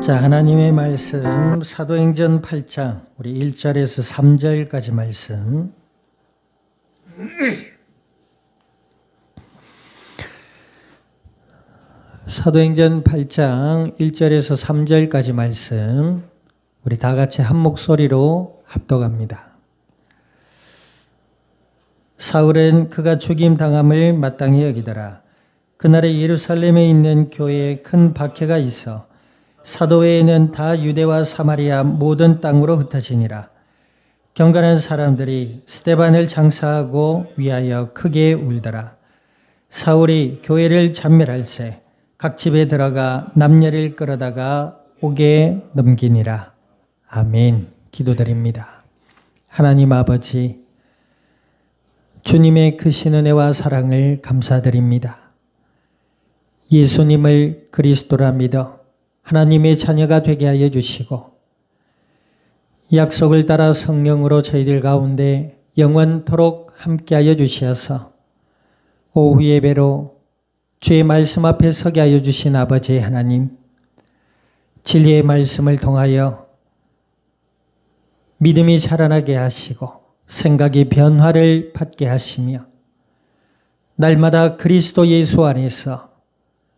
자, 하나님의 말씀 사도행전 8장 우리 1절에서 3절까지 말씀. 사도행전 8장 1절에서 3절까지 말씀 우리 다 같이 한 목소리로 합독합니다. 사울은 그가 죽임 당함을 마땅히 여기더라. 그날에 예루살렘에 있는 교회에 큰 박해가 있어 사도회에는 다 유대와 사마리아 모든 땅으로 흩어지니라. 경건한 사람들이 스데반을 장사하고 위하여 크게 울더라. 사울이 교회를 잔멸할세 각 집에 들어가 남녀를 끌어다가 옥에 넘기니라. 아멘. 기도드립니다. 하나님 아버지, 주님의 크신 은혜와 사랑을 감사드립니다. 예수님을 그리스도라 믿어 하나님의 자녀가 되게 하여 주시고 약속을 따라 성령으로 저희들 가운데 영원토록 함께하여 주시어서 오후 예배로 주의 말씀 앞에 서게 하여 주신 아버지 하나님, 진리의 말씀을 통하여 믿음이 자라나게 하시고 생각이 변화를 받게 하시며 날마다 그리스도 예수 안에서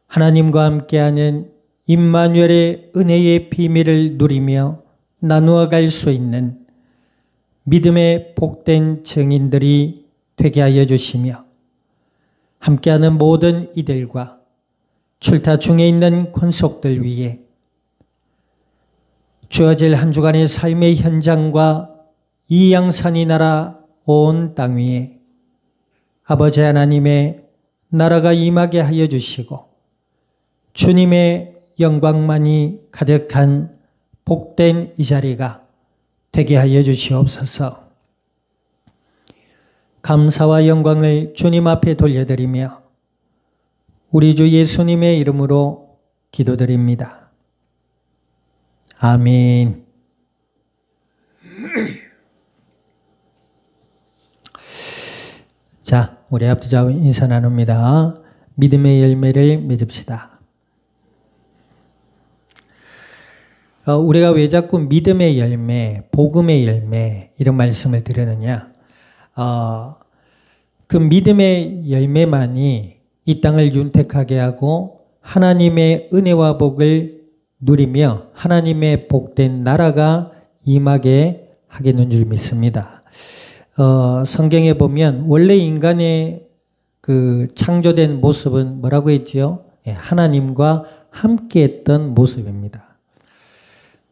하나님과 함께하는 임마누엘의 은혜의 비밀을 누리며 나누어 갈 수 있는 믿음의 복된 증인들이 되게 하여 주시며 함께하는 모든 이들과 출타 중에 있는 권속들 위에 주어질 한 주간의 삶의 현장과 이 양산이 나라 온 땅 위에 아버지 하나님의 나라가 임하게 하여 주시고 주님의 영광만이 가득한 복된 이 자리가 되게 하여 주시옵소서. 감사와 영광을 주님 앞에 돌려드리며 우리 주 예수님의 이름으로 기도드립니다. 아멘. 자, 우리 앞뒤좌우 인사 나눕니다. 믿음의 열매를 맺읍시다. 우리가 왜 자꾸 믿음의 열매, 복음의 열매 이런 말씀을 드리느냐? 그 믿음의 열매만이 이 땅을 윤택하게 하고 하나님의 은혜와 복을 누리며 하나님의 복된 나라가 임하게 하겠는 줄 믿습니다. 성경에 보면 원래 인간의 그 창조된 모습은 뭐라고 했지요? 하나님과 함께했던 모습입니다.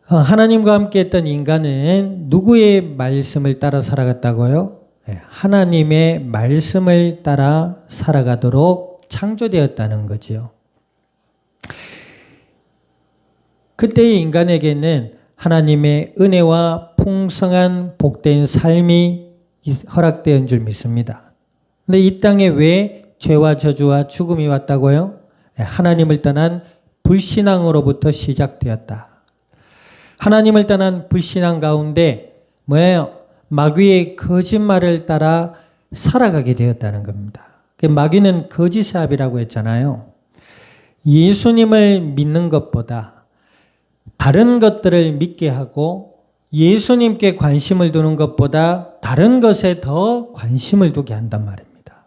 하나님과 함께했던 인간은 누구의 말씀을 따라 살아갔다고요? 하나님의 말씀을 따라 살아가도록 창조되었다는 거지요. 그때의 인간에게는 하나님의 은혜와 풍성한 복된 삶이 허락되었는 줄 믿습니다. 그런데 이 땅에 왜 죄와 저주와 죽음이 왔다고요? 하나님을 떠난 불신앙으로부터 시작되었다. 하나님을 떠난 불신앙 가운데 뭐예요? 마귀의 거짓말을 따라 살아가게 되었다는 겁니다. 마귀는 거짓의 압이라고 했잖아요. 예수님을 믿는 것보다 다른 것들을 믿게 하고 예수님께 관심을 두는 것보다 다른 것에 더 관심을 두게 한단 말입니다.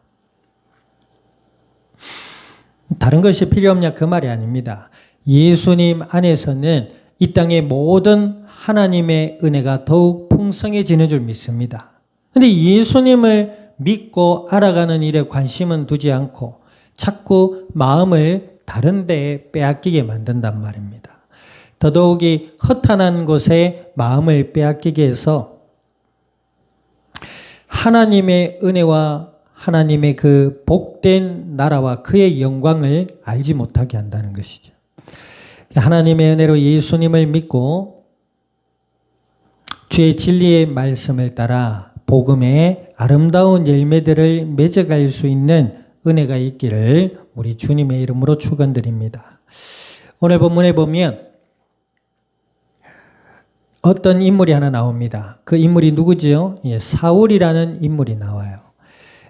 다른 것이 필요 없냐 그 말이 아닙니다. 예수님 안에서는 이 땅의 모든 하나님의 은혜가 더욱 풍성해지는 줄 믿습니다. 그런데 예수님을 믿고 알아가는 일에 관심은 두지 않고 자꾸 마음을 다른 데에 빼앗기게 만든단 말입니다. 더더욱이 허탄한 곳에 마음을 빼앗기게 해서 하나님의 은혜와 하나님의 그 복된 나라와 그의 영광을 알지 못하게 한다는 것이죠. 하나님의 은혜로 예수님을 믿고 주의 진리의 말씀을 따라 복음의 아름다운 열매들을 맺어갈 수 있는 은혜가 있기를 우리 주님의 이름으로 축원드립니다. 오늘 본문에 보면 어떤 인물이 하나 나옵니다. 그 인물이 누구지요? 사울이라는 인물이 나와요.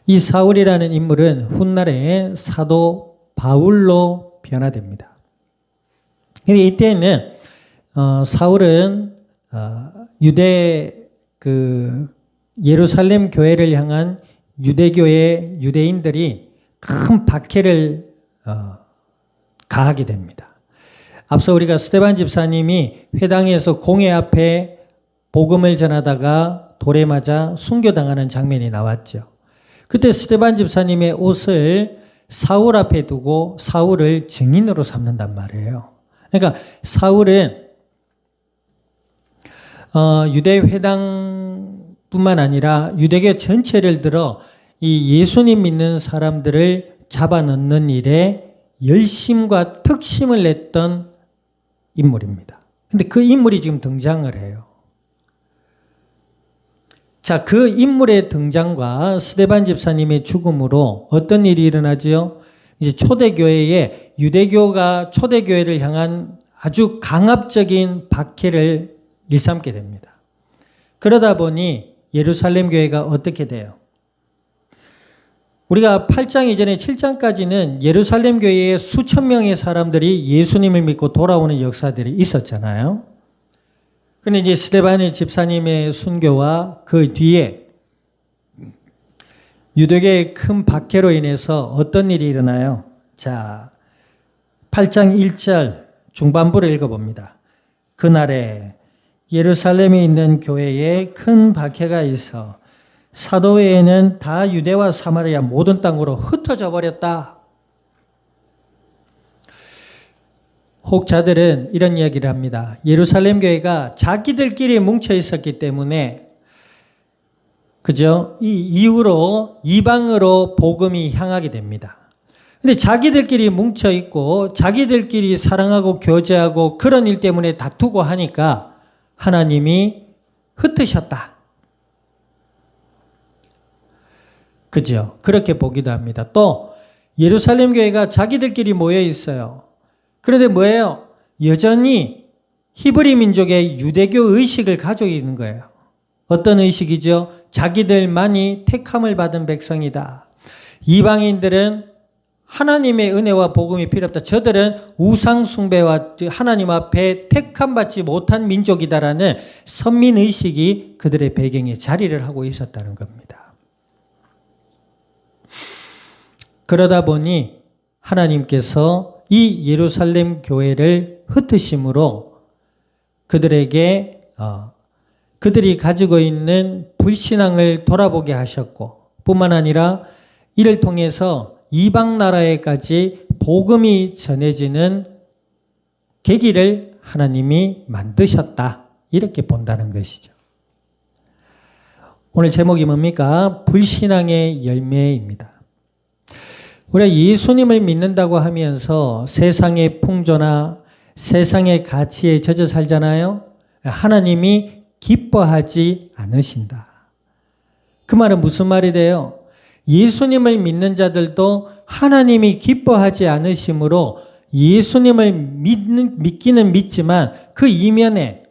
이 사울이라는 인물은 훗날에 사도 바울로 변화됩니다. 근데 이때는 사울은 유대 예루살렘 교회를 향한 유대교의 유대인들이 큰 박해를 가하게 됩니다. 앞서 우리가 스데반 집사님이 회당에서 공회 앞에 복음을 전하다가 돌에 맞아 순교당하는 장면이 나왔죠. 그때 스데반 집사님의 옷을 사울 앞에 두고 사울을 증인으로 삼는단 말이에요. 그러니까 사울은 유대 회당뿐만 아니라 유대교 전체를 들어 이 예수님 믿는 사람들을 잡아넣는 일에 열심과 특심을 냈던 인물입니다. 근데 그 인물이 지금 등장을 해요. 자, 그 인물의 등장과 스데반 집사님의 죽음으로 어떤 일이 일어나지요? 이제 초대교회에 유대교가 초대교회를 향한 아주 강압적인 박해를 일삼게 됩니다. 그러다 보니 예루살렘 교회가 어떻게 돼요? 우리가 8장 이전에 7장까지는 예루살렘 교회에 수천 명의 사람들이 예수님을 믿고 돌아오는 역사들이 있었잖아요. 근데 이제 스데반 집사님의 순교와 그 뒤에 유대교의 큰 박해로 인해서 어떤 일이 일어나요? 자, 8장 1절 중반부를 읽어봅니다. 그날에 예루살렘에 있는 교회에 큰 박해가 있어 사도회에는 다 유대와 사마리아 모든 땅으로 흩어져 버렸다. 혹자들은 이런 이야기를 합니다. 예루살렘 교회가 자기들끼리 뭉쳐 있었기 때문에 그죠? 이 이후로 이방으로 복음이 향하게 됩니다. 근데 자기들끼리 뭉쳐 있고 자기들끼리 사랑하고 교제하고 그런 일 때문에 다투고 하니까 하나님이 흩으셨다. 그죠? 그렇게 보기도 합니다. 또 예루살렘 교회가 자기들끼리 모여 있어요. 그런데 뭐예요? 여전히 히브리 민족의 유대교 의식을 가지고 있는 거예요. 어떤 의식이죠? 자기들만이 택함을 받은 백성이다. 이방인들은 하나님의 은혜와 복음이 필요 없다. 저들은 우상 숭배와 하나님 앞에 택함 받지 못한 민족이다라는 선민 의식이 그들의 배경에 자리를 하고 있었다는 겁니다. 그러다 보니 하나님께서 이 예루살렘 교회를 흩으심으로 그들에게 그들이 가지고 있는 불신앙을 돌아보게 하셨고 뿐만 아니라 이를 통해서 이방 나라에까지 복음이 전해지는 계기를 하나님이 만드셨다. 이렇게 본다는 것이죠. 오늘 제목이 뭡니까? 불신앙의 열매입니다. 우리가 예수님을 믿는다고 하면서 세상의 풍조나 세상의 가치에 젖어 살잖아요. 하나님이 기뻐하지 않으신다. 그 말은 무슨 말이 돼요? 예수님을 믿는 자들도 하나님이 기뻐하지 않으시므로 예수님을 믿기는 믿지만 그 이면에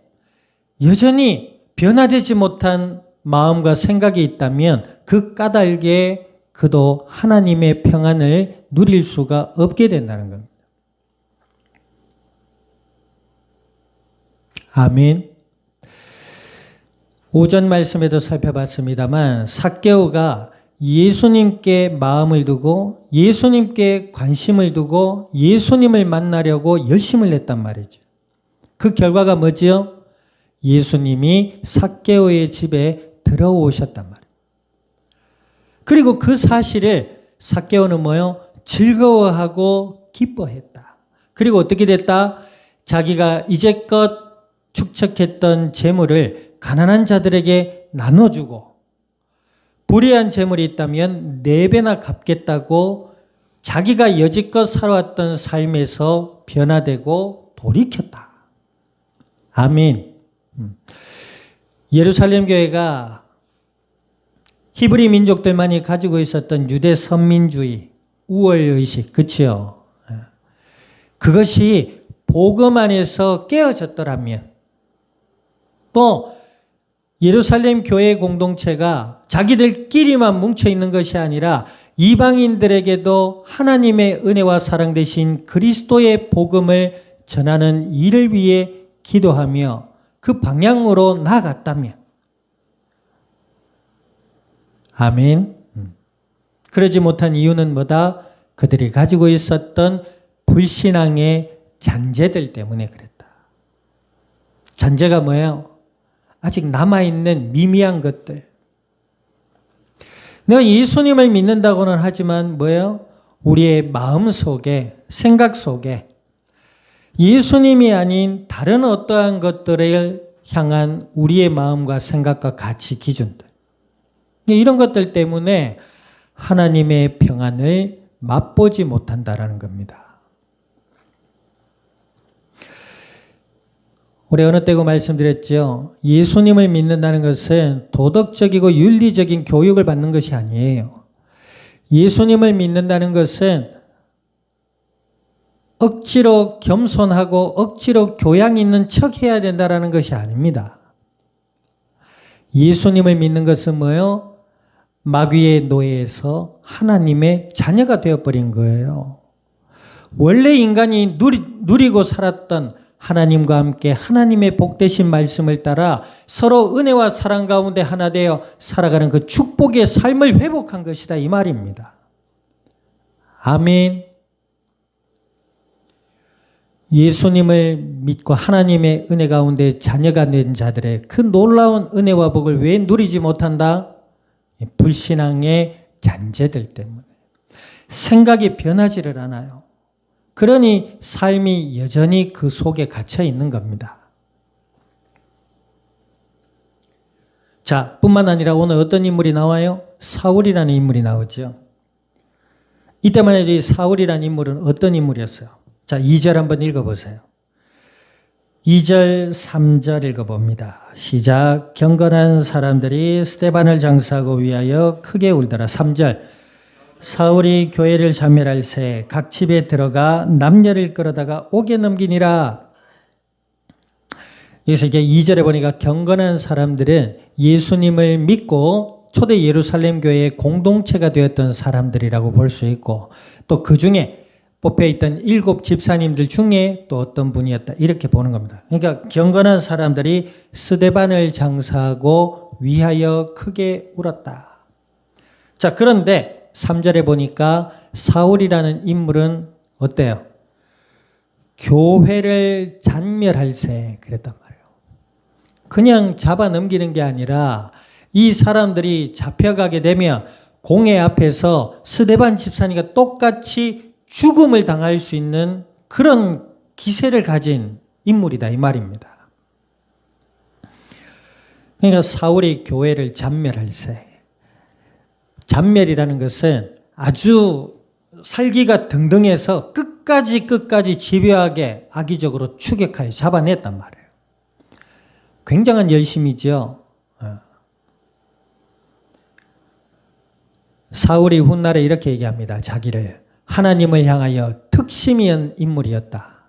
여전히 변화되지 못한 마음과 생각이 있다면 그 까닭에 그도 하나님의 평안을 누릴 수가 없게 된다는 겁니다. 아멘. 오전 말씀에도 살펴봤습니다만 삭개오가 예수님께 마음을 두고 예수님께 관심을 두고 예수님을 만나려고 열심을 냈단 말이죠. 그 결과가 뭐지요? 예수님이 삭개오의 집에 들어오셨단 말이에요. 그리고 그 사실을 삭개오는 뭐요? 즐거워하고 기뻐했다. 그리고 어떻게 됐다? 자기가 이제껏 축적했던 재물을 가난한 자들에게 나눠주고 불의한 재물이 있다면 4배나 갚겠다고 자기가 여지껏 살아왔던 삶에서 변화되고 돌이켰다. 아멘. 예루살렘 교회가 히브리 민족들만이 가지고 있었던 유대 선민주의, 우월의식, 그치요? 그것이 복음 안에서 깨어졌더라면 또 예루살렘 교회 공동체가 자기들끼리만 뭉쳐있는 것이 아니라 이방인들에게도 하나님의 은혜와 사랑 되신 그리스도의 복음을 전하는 일을 위해 기도하며 그 방향으로 나아갔다면. 아멘. 그러지 못한 이유는 뭐다? 그들이 가지고 있었던 불신앙의 잔재들 때문에 그랬다. 잔재가 뭐예요? 아직 남아있는 미미한 것들. 내가 예수님을 믿는다고는 하지만 뭐예요? 우리의 마음 속에, 생각 속에 예수님이 아닌 다른 어떠한 것들을 향한 우리의 마음과 생각과 가치 기준들. 이런 것들 때문에 하나님의 평안을 맛보지 못한다라는 겁니다. 우리 어느 때고 말씀드렸죠. 예수님을 믿는다는 것은 도덕적이고 윤리적인 교육을 받는 것이 아니에요. 예수님을 믿는다는 것은 억지로 겸손하고 억지로 교양 있는 척 해야 된다는 것이 아닙니다. 예수님을 믿는 것은 뭐예요? 마귀의 노예에서 하나님의 자녀가 되어버린 거예요. 원래 인간이 누리고 살았던 하나님과 함께 하나님의 복되신 말씀을 따라 서로 은혜와 사랑 가운데 하나 되어 살아가는 그 축복의 삶을 회복한 것이다 이 말입니다. 아멘. 예수님을 믿고 하나님의 은혜 가운데 자녀가 된 자들의 그 놀라운 은혜와 복을 왜 누리지 못한다? 불신앙의 잔재들 때문에. 생각이 변하지를 않아요. 그러니 삶이 여전히 그 속에 갇혀 있는 겁니다. 자, 뿐만 아니라 오늘 어떤 인물이 나와요? 사울이라는 인물이 나오죠. 이때만 해도 이 사울이라는 인물은 어떤 인물이었어요? 자, 2절 한번 읽어보세요. 2절, 3절 읽어봅니다. 시작. 경건한 사람들이 스데반을 장사하고 위하여 크게 울더라. 3절. 사울이 교회를 자멸할 새 각 집에 들어가 남녀를 끌어다가 옥에 넘기니라. 여기서 이게 2절에 보니까 경건한 사람들은 예수님을 믿고 초대 예루살렘 교회의 공동체가 되었던 사람들이라고 볼 수 있고 또 그 중에 뽑혀있던 7 집사님들 중에 또 어떤 분이었다 이렇게 보는 겁니다. 그러니까 경건한 사람들이 스데반을 장사하고 위하여 크게 울었다. 자, 그런데 3절에 보니까 사울이라는 인물은 어때요? 교회를 잔멸할세 그랬단 말이에요. 그냥 잡아 넘기는 게 아니라 이 사람들이 잡혀가게 되면 공회 앞에서 스데반 집사님과 똑같이 죽음을 당할 수 있는 그런 기세를 가진 인물이다 이 말입니다. 그러니까 사울이 교회를 잔멸할세. 잔멸이라는 것은 아주 살기가 등등해서 끝까지 집요하게 악의적으로 추격하여 잡아냈단 말이에요. 굉장한 열심이죠. 사울이 훗날에 이렇게 얘기합니다. 자기를 하나님을 향하여 특심인 인물이었다.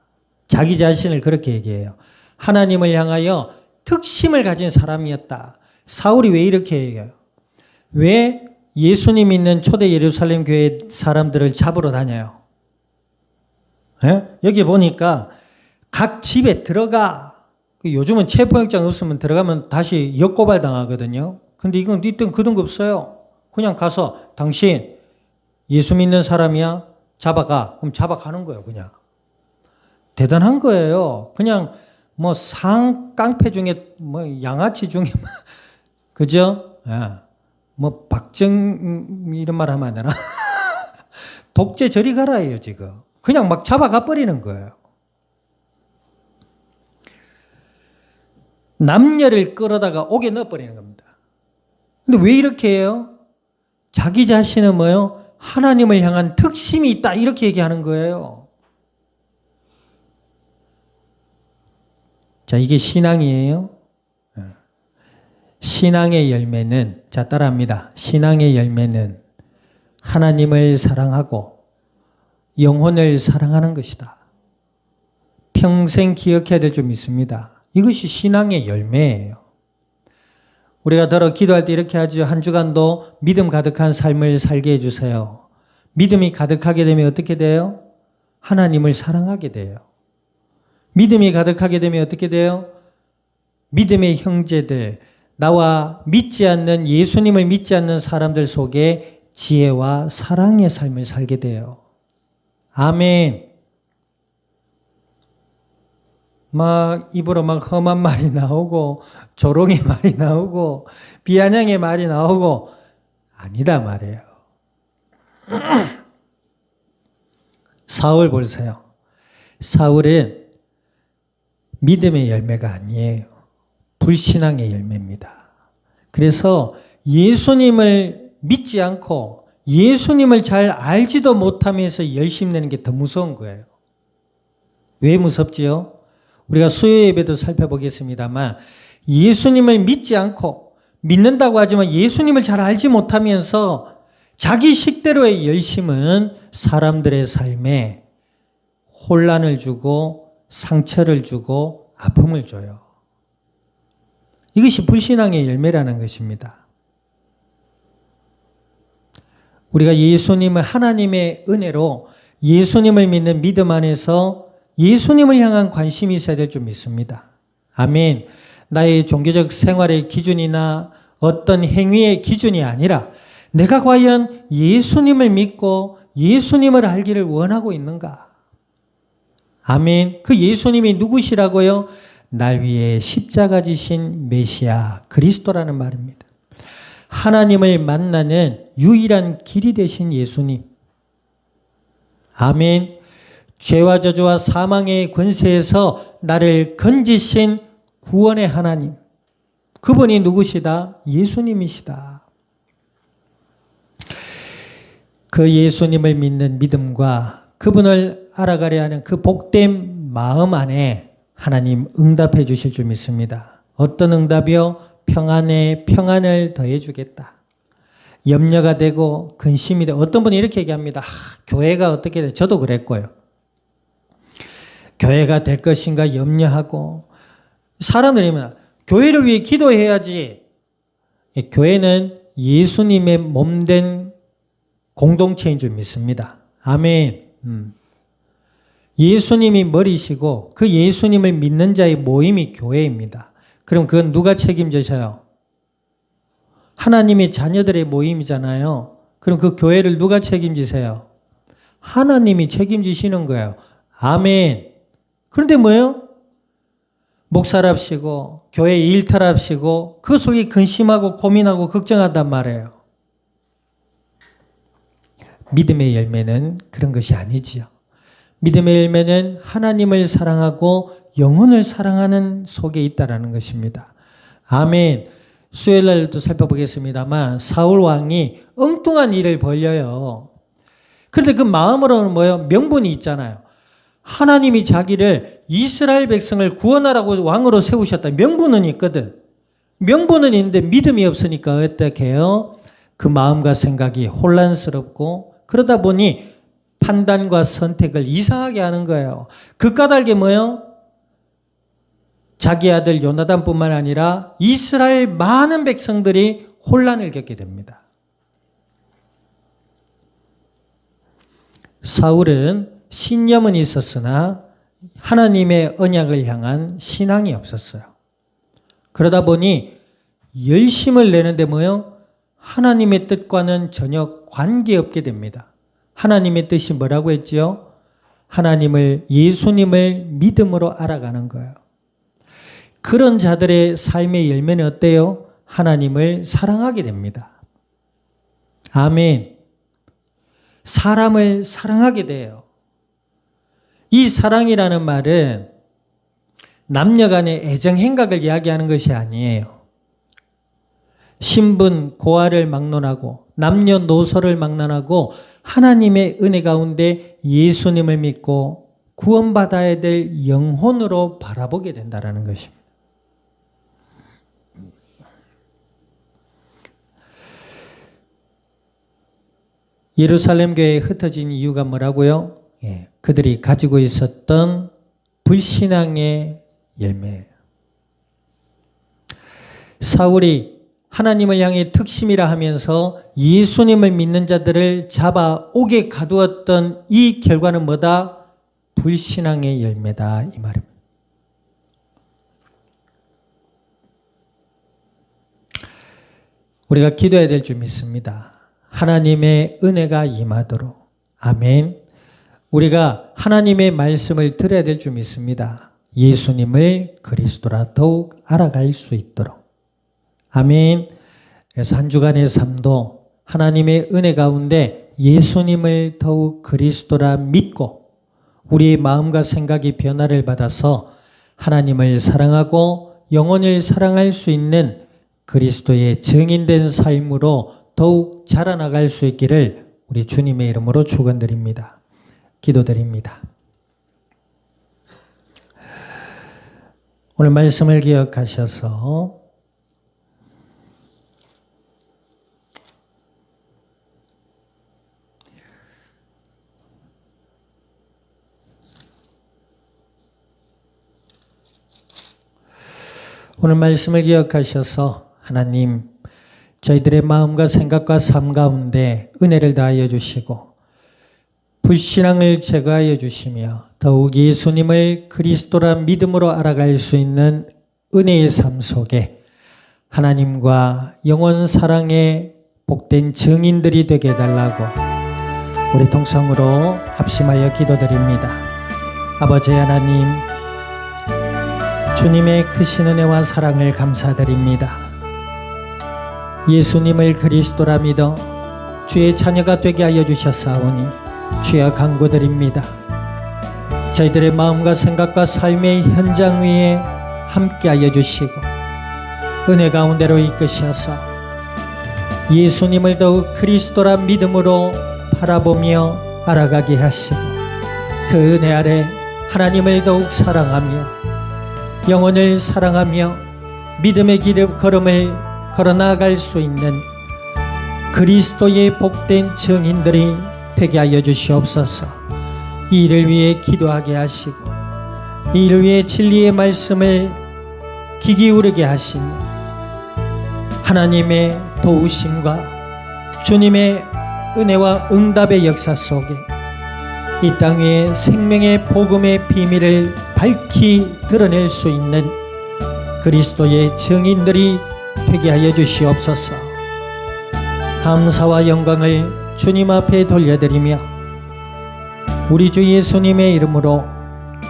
자기 자신을 그렇게 얘기해요. 하나님을 향하여 특심을 가진 사람이었다. 사울이 왜 이렇게 얘기해요? 왜 예수님 있는 초대 예루살렘 교회 사람들을 잡으러 다녀요? 예? 여기 보니까 각 집에 들어가. 요즘은 체포영장 없으면 들어가면 다시 역고발 당하거든요. 근데 이건 이땐 그런 거 없어요. 그냥 가서 당신 예수 믿는 사람이야? 잡아가. 그럼 잡아가는 거예요, 그냥. 대단한 거예요. 그냥 뭐 깡패 중에 뭐 양아치 중에 그죠? 예. 뭐 이런 말 하면 안 되나? 독재 저리 가라예요 지금. 그냥 막 잡아가 버리는 거예요. 남녀를 끌어다가 옥에 넣어버리는 겁니다. 근데 왜 이렇게 해요? 자기 자신은 뭐예요? 하나님을 향한 특심이 있다 이렇게 얘기하는 거예요. 자, 이게 신앙이에요. 신앙의 열매는, 자, 따라합니다. 신앙의 열매는 하나님을 사랑하고 영혼을 사랑하는 것이다. 평생 기억해야 될 줄 믿습니다. 이것이 신앙의 열매예요. 우리가 더러 기도할 때 이렇게 하죠. 한 주간도 믿음 가득한 삶을 살게 해주세요. 믿음이 가득하게 되면 어떻게 돼요? 하나님을 사랑하게 돼요. 믿음이 가득하게 되면 어떻게 돼요? 믿음의 형제들, 나와 믿지 않는 예수님을 믿지 않는 사람들 속에 지혜와 사랑의 삶을 살게 돼요. 아멘. 막 입으로 막 험한 말이 나오고 조롱의 말이 나오고 비아냥의 말이 나오고 아니다 말이에요. 사울 보세요. 사울은 믿음의 열매가 아니에요. 불신앙의 열매입니다. 그래서 예수님을 믿지 않고 예수님을 잘 알지도 못하면서 열심 내는 게 더 무서운 거예요. 왜 무섭지요? 우리가 수요 예배도 살펴보겠습니다만 예수님을 믿지 않고 믿는다고 하지만 예수님을 잘 알지 못하면서 자기 식대로의 열심은 사람들의 삶에 혼란을 주고 상처를 주고 아픔을 줘요. 이것이 불신앙의 열매라는 것입니다. 우리가 예수님을 하나님의 은혜로 예수님을 믿는 믿음 안에서 예수님을 향한 관심이 있어야 될 줄 믿습니다. 아멘. 나의 종교적 생활의 기준이나 어떤 행위의 기준이 아니라 내가 과연 예수님을 믿고 예수님을 알기를 원하고 있는가? 아멘. 그 예수님이 누구시라고요? 날 위해 십자가 지신 메시아 그리스도라는 말입니다. 하나님을 만나는 유일한 길이 되신 예수님. 아멘. 죄와 저주와 사망의 권세에서 나를 건지신 구원의 하나님. 그분이 누구시다? 예수님이시다. 그 예수님을 믿는 믿음과 그분을 알아가려 하는 그 복된 마음 안에 하나님 응답해 주실 줄 믿습니다. 어떤 응답이요? 평안에 평안을 더해 주겠다. 염려가 되고 근심이 되고 어떤 분이 이렇게 얘기합니다. 교회가 어떻게 돼? 저도 그랬고요. 교회가 될 것인가 염려하고 사람들이 교회를 위해 기도해야지. 교회는 예수님의 몸된 공동체인 줄 믿습니다. 아멘. 예수님이 머리시고 그 예수님을 믿는 자의 모임이 교회입니다. 그럼 그건 누가 책임지셔요? 하나님의 자녀들의 모임이잖아요. 그럼 그 교회를 누가 책임지세요? 하나님이 책임지시는 거예요. 아멘. 그런데 뭐예요? 목사랍시고 교회 일터랍시고 그 속에 근심하고 고민하고 걱정한단 말이에요. 믿음의 열매는 그런 것이 아니지요. 믿음의 열매는 하나님을 사랑하고 영혼을 사랑하는 속에 있다는 것입니다. 아멘. 수요일 날도 살펴보겠습니다만 사울 왕이 엉뚱한 일을 벌려요. 그런데 그 마음으로는 뭐예요? 명분이 있잖아요. 하나님이 자기를 이스라엘 백성을 구원하라고 왕으로 세우셨다. 명분은 있거든. 명분은 있는데 믿음이 없으니까 어떻게 해요? 그 마음과 생각이 혼란스럽고 그러다 보니 판단과 선택을 이상하게 하는 거예요. 그 까닭이 뭐예요? 자기 아들 요나단뿐만 아니라 이스라엘 많은 백성들이 혼란을 겪게 됩니다. 사울은 신념은 있었으나 하나님의 언약을 향한 신앙이 없었어요. 그러다 보니 열심을 내는데 뭐예요? 하나님의 뜻과는 전혀 관계없게 됩니다. 하나님의 뜻이 뭐라고 했지요? 하나님을, 예수님을 믿음으로 알아가는 거예요. 그런 자들의 삶의 열매는 어때요? 하나님을 사랑하게 됩니다. 아멘. 사람을 사랑하게 돼요. 이 사랑이라는 말은 남녀 간의 애정 행각을 이야기하는 것이 아니에요. 신분, 고하를 막론하고 남녀노소를 막론하고 하나님의 은혜 가운데 예수님을 믿고 구원받아야 될 영혼으로 바라보게 된다는 것입니다. 예루살렘 교회에 흩어진 이유가 뭐라고요? 그들이 가지고 있었던 불신앙의 열매예요. 사울이 하나님을 향해 특심이라 하면서 예수님을 믿는 자들을 잡아 옥에 가두었던 이 결과는 뭐다? 불신앙의 열매다 이 말입니다. 우리가 기도해야 될 줄 믿습니다. 하나님의 은혜가 임하도록. 아멘. 우리가 하나님의 말씀을 들어야 될 줄 믿습니다. 예수님을 그리스도라 더욱 알아갈 수 있도록. 아멘. 그래서 한 주간의 삶도 하나님의 은혜 가운데 예수님을 더욱 그리스도라 믿고 우리의 마음과 생각이 변화를 받아서 하나님을 사랑하고 영혼을 사랑할 수 있는 그리스도의 증인된 삶으로 더욱 자라나갈 수 있기를 우리 주님의 이름으로 축원드립니다. 기도드립니다. 오늘 말씀을 기억하셔서 오늘 말씀을 기억하셔서 하나님 저희들의 마음과 생각과 삶 가운데 은혜를 다하여 주시고 불신앙을 제거하여 주시며 더욱 예수님을 그리스도라 믿음으로 알아갈 수 있는 은혜의 삶 속에 하나님과 영원 사랑의 복된 증인들이 되게 해달라고 우리 동성으로 합심하여 기도드립니다. 아버지 하나님, 주님의 크신 은혜와 사랑을 감사드립니다. 예수님을 그리스도라 믿어 주의 자녀가 되게 하여 주셨사오니 주여 간구드립니다. 저희들의 마음과 생각과 삶의 현장 위에 함께 하여 주시고 은혜 가운데로 이끄셔서 예수님을 더욱 그리스도라 믿음으로 바라보며 알아가게 하시고 그 은혜 아래 하나님을 더욱 사랑하며 영혼을 사랑하며 믿음의 걸음을 걸어나갈 수 있는 그리스도의 복된 증인들이 되게 하여 주시옵소서. 이 일을 위해 기도하게 하시고 이 일을 위해 진리의 말씀을 귀 기울이게 하시며 하나님의 도우심과 주님의 은혜와 응답의 역사 속에 이 땅 위에 생명의 복음의 비밀을 밝히 드러낼 수 있는 그리스도의 증인들이 되게 하여 주시옵소서. 감사와 영광을 주님 앞에 돌려드리며 우리 주 예수님의 이름으로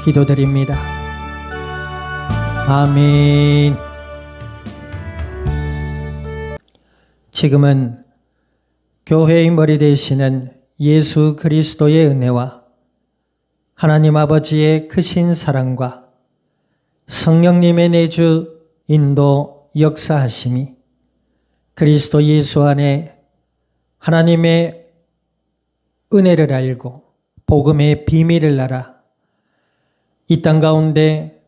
기도드립니다. 아멘. 지금은 교회의 머리 되시는 예수 그리스도의 은혜와 하나님 아버지의 크신 사랑과 성령님의 내주 인도 역사하심이 그리스도 예수 안에 하나님의 은혜를 알고 복음의 비밀을 알아 이 땅 가운데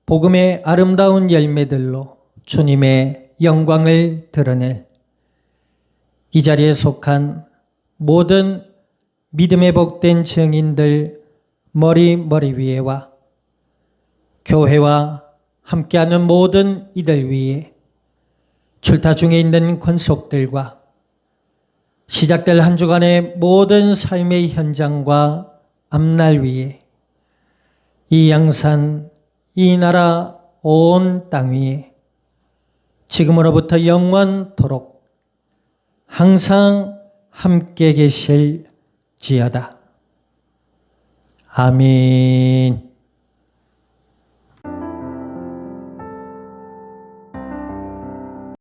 복음의 아름다운 열매들로 주님의 영광을 드러낼 이 자리에 속한 모든 믿음의 복된 증인들 머리 위에와 교회와 함께하는 모든 이들 위에 출타 중에 있는 권속들과 시작될 한 주간의 모든 삶의 현장과 앞날 위에 이 양산, 이 나라 온 땅 위에 지금으로부터 영원토록 항상 함께 계실지어다. 아멘.